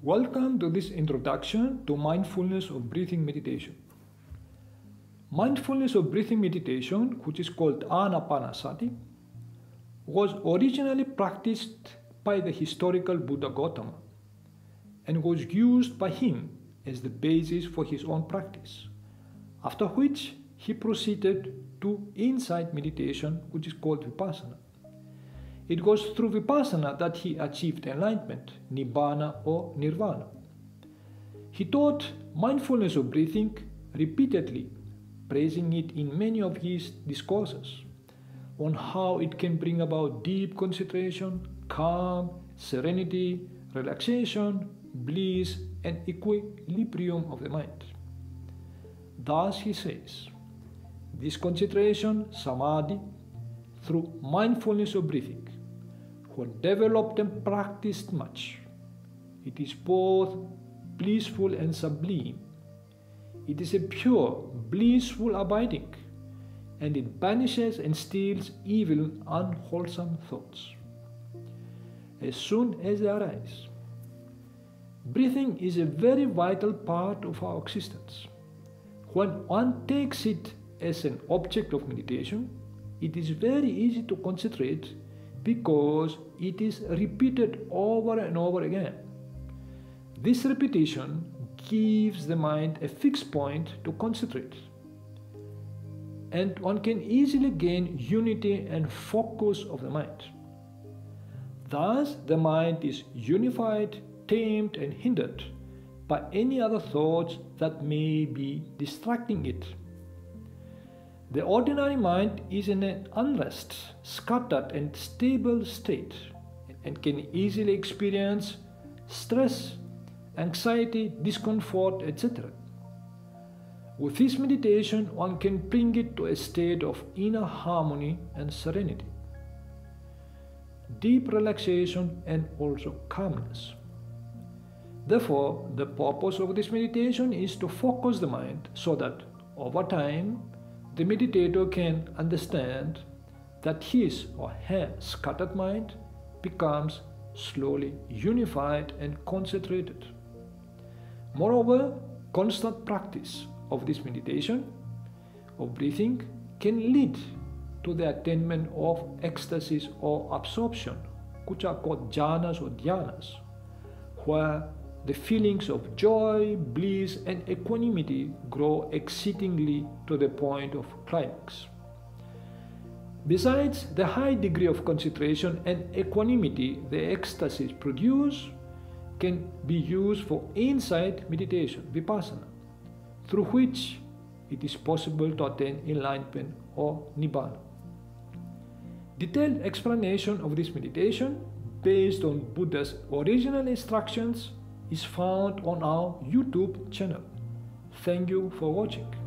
Welcome to this introduction to mindfulness of breathing meditation. Mindfulness of breathing meditation, which is called Anapanasati, was originally practiced by the historical Buddha Gautama and was used by him as the basis for his own practice, after which he proceeded to insight meditation, which is called Vipassana. It was through Vipassana that he achieved enlightenment, Nibbana or Nirvana. He taught mindfulness of breathing repeatedly, praising it in many of his discourses on how it can bring about deep concentration, calm, serenity, relaxation, bliss, and equilibrium of the mind. Thus he says, this concentration, samadhi, through mindfulness of breathing, when developed and practiced much, it is both blissful and sublime. It is a pure, blissful abiding, and it banishes and steals evil, unwholesome thoughts as soon as they arise. Breathing is a very vital part of our existence. When one takes it as an object of meditation, it is very easy to concentrate because it is repeated over and over again. This repetition gives the mind a fixed point to concentrate, and one can easily gain unity and focus of the mind. Thus, the mind is unified, tamed, and hindered by any other thoughts that may be distracting it. The ordinary mind is in an unrest, scattered, and stable state and can easily experience stress, anxiety, discomfort, etc. With this meditation, one can bring it to a state of inner harmony and serenity, deep relaxation, and also calmness. Therefore, the purpose of this meditation is to focus the mind so that over time, the meditator can understand that his or her scattered mind becomes slowly unified and concentrated. Moreover, constant practice of this meditation, of breathing, can lead to the attainment of ecstasis or absorption, which are called jhanas or dhyanas, where the feelings of joy, bliss, and equanimity grow exceedingly to the point of climax. Besides the high degree of concentration and equanimity the ecstasis produce can be used for insight meditation, vipassana, through which it is possible to attain enlightenment or nibbana. Detailed explanation of this meditation based on Buddha's original instructions is found on our YouTube channel. Thank you for watching.